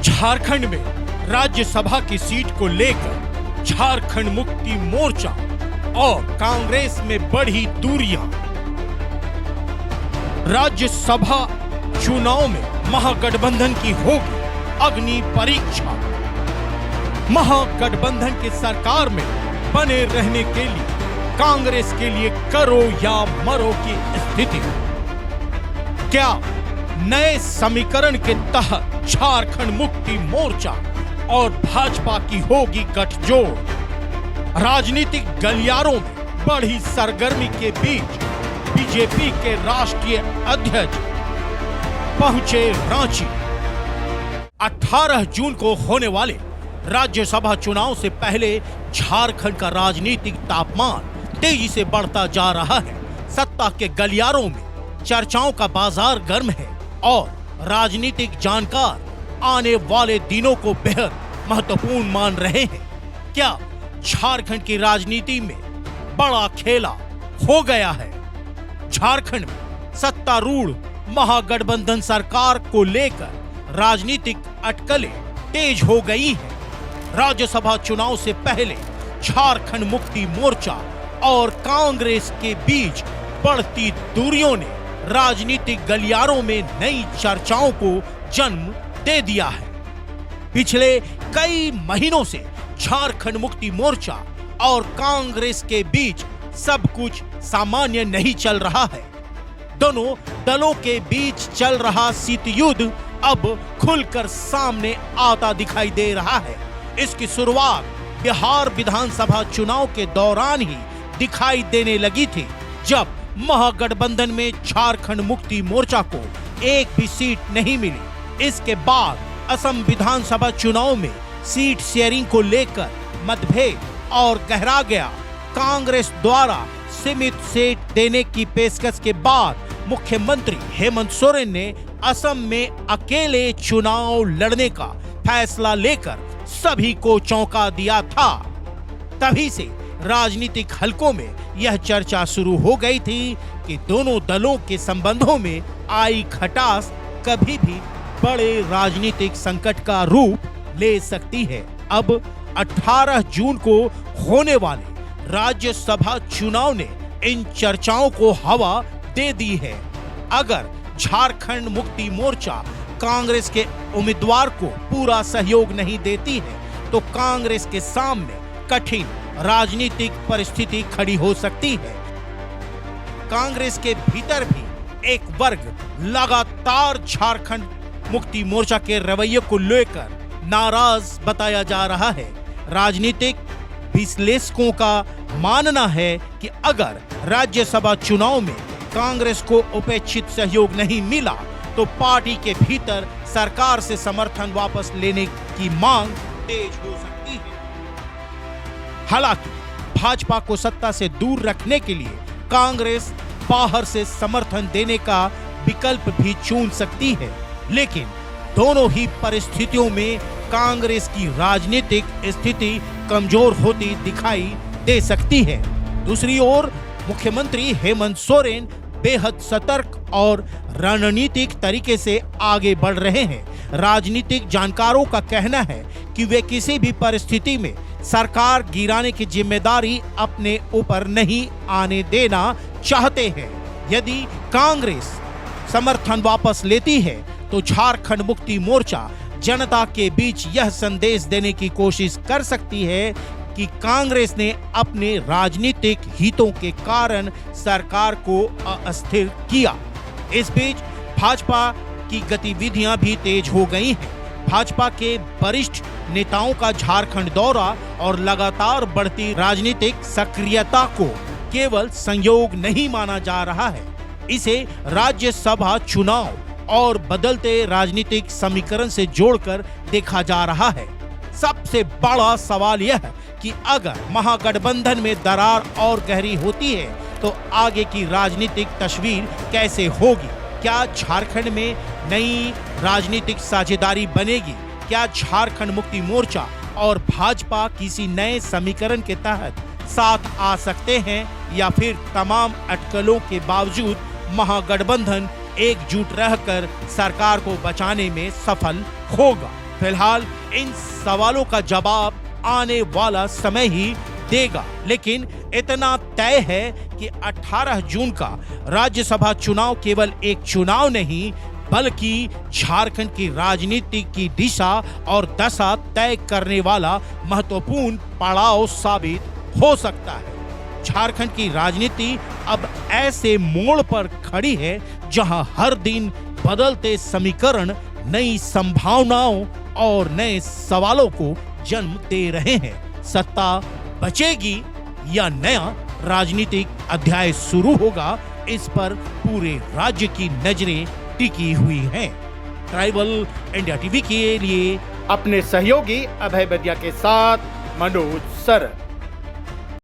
झारखंड में राज्यसभा की सीट को लेकर झारखंड मुक्ति मोर्चा और कांग्रेस में बढ़ी दूरियां। राज्यसभा चुनाव में महागठबंधन की होगी अग्नि परीक्षा। महागठबंधन की सरकार में बने रहने के लिए कांग्रेस के लिए करो या मरो की स्थिति। क्या नए समीकरण के तहत झारखंड मुक्ति मोर्चा और भाजपा की होगी गठजोड़? राजनीतिक गलियारों में बढ़ी सरगर्मी के बीच बीजेपी के राष्ट्रीय अध्यक्ष पहुंचे रांची। 18 जून को होने वाले राज्यसभा चुनाव से पहले झारखंड का राजनीतिक तापमान तेजी से बढ़ता जा रहा है। सत्ता के गलियारों में चर्चाओं का बाजार गर्म है और राजनीतिक जानकार आने वाले दिनों को बेहद महत्वपूर्ण मान रहे हैं। क्या झारखंड की राजनीति में बड़ा खेला हो गया है? झारखंड में सत्तारूढ़ महागठबंधन सरकार को लेकर राजनीतिक अटकलें तेज हो गई हैं। राज्यसभा चुनाव से पहले झारखंड मुक्ति मोर्चा और कांग्रेस के बीच बढ़ती दूरियों ने राजनीतिक गलियारों में नई चर्चाओं को जन्म दे दिया है। पिछले कई महीनों से झारखंड मुक्ति मोर्चा और कांग्रेस के बीच सब कुछ सामान्य नहीं चल रहा है। दोनों दलों के बीच चल रहा शीत युद्ध अब खुलकर सामने आता दिखाई दे रहा है। इसकी शुरुआत बिहार विधानसभा चुनाव के दौरान ही दिखाई देने लगी थी, जब महागठबंधन में झारखंड मुक्ति मोर्चा को एक भी सीट नहीं मिली। इसके बाद असम विधानसभा चुनाव में सीट शेयरिंग को लेकर मतभेद और गहरा गया। कांग्रेस द्वारा सीमित सीट देने की पेशकश के बाद मुख्यमंत्री हेमंत सोरेन ने असम में अकेले चुनाव लड़ने का फैसला लेकर सभी को चौंका दिया था। तभी से राजनीतिक हलकों में यह चर्चा शुरू हो गई थी कि दोनों दलों के संबंधों में आई खटास कभी भी बड़े राजनीतिक संकट का रूप ले सकती है। अब 18 जून को होने वाले राज्यसभा चुनाव ने इन चर्चाओं को हवा दे दी है। अगर झारखंड मुक्ति मोर्चा कांग्रेस के उम्मीदवार को पूरा सहयोग नहीं देती है तो कांग्रेस के सामने कठिन राजनीतिक परिस्थिति खड़ी हो सकती है। कांग्रेस के भीतर भी एक वर्ग लगातार झारखंड मुक्ति मोर्चा के रवैये को लेकर नाराज बताया जा रहा है। राजनीतिक विश्लेषकों का मानना है कि अगर राज्यसभा चुनाव में कांग्रेस को उपेक्षित सहयोग नहीं मिला तो पार्टी के भीतर सरकार से समर्थन वापस लेने की मांग तेज हो सकती है। हालांकि भाजपा को सत्ता से दूर रखने के लिए कांग्रेस बाहर से समर्थन देने का विकल्प भी चुन सकती है, लेकिन दोनों ही परिस्थितियों में कांग्रेस की राजनीतिक स्थिति कमजोर होती दिखाई दे सकती है। दूसरी ओर मुख्यमंत्री हेमंत सोरेन बेहद सतर्क और रणनीतिक तरीके से आगे बढ़ रहे हैं। राजनीतिक जानकारों का कहना है कि वे किसी भी परिस्थिति में सरकार गिराने की जिम्मेदारी अपने ऊपर नहीं आने देना चाहते हैं। यदि कांग्रेस समर्थन वापस लेती है तो झारखंड मुक्ति मोर्चा जनता के बीच यह संदेश देने की कोशिश कर सकती है कि कांग्रेस ने अपने राजनीतिक हितों के कारण सरकार को अस्थिर किया। इस बीच भाजपा की गतिविधियां भी तेज हो गई हैं। भाजपा के वरिष्ठ नेताओं का झारखंड दौरा और लगातार बढ़ती राजनीतिक सक्रियता को केवल संयोग नहीं माना जा रहा है, इसे राज्यसभा चुनाव और बदलते राजनीतिक समीकरण से जोड़कर देखा जा रहा है। सबसे बड़ा सवाल यह है कि अगर महागठबंधन में दरार और गहरी होती है तो आगे की राजनीतिक तस्वीर कैसे होगी? क्या झारखंड में नई राजनीतिक साझेदारी बनेगी? क्या झारखंड मुक्ति मोर्चा और भाजपा किसी नए समीकरण के तहत साथ आ सकते हैं या फिर तमाम अटकलों के बावजूद महागठबंधन एकजुट रहकर सरकार को बचाने में सफल होगा? फिलहाल इन सवालों का जवाब आने वाला समय ही देगा, लेकिन इतना तय है कि 18 जून का राज्यसभा चुनाव केवल एक चुनाव नहीं बल्कि झारखंड की राजनीति की दिशा और दशा तय करने वाला महत्वपूर्ण पड़ाव साबित हो सकता है। झारखंड की राजनीति अब ऐसे मोड़ पर खड़ी है जहां हर दिन बदलते समीकरण नई संभावनाओं और नए सवालों को जन्म दे रहे हैं। सत्ता बचेगी या नया राजनीतिक अध्याय शुरू होगा, इस पर पूरे राज्य की नजरें टिकी हुई हैं। ट्राइबल इंडिया टीवी के लिए अपने सहयोगी अभय बदिया के साथ मनोज सरन।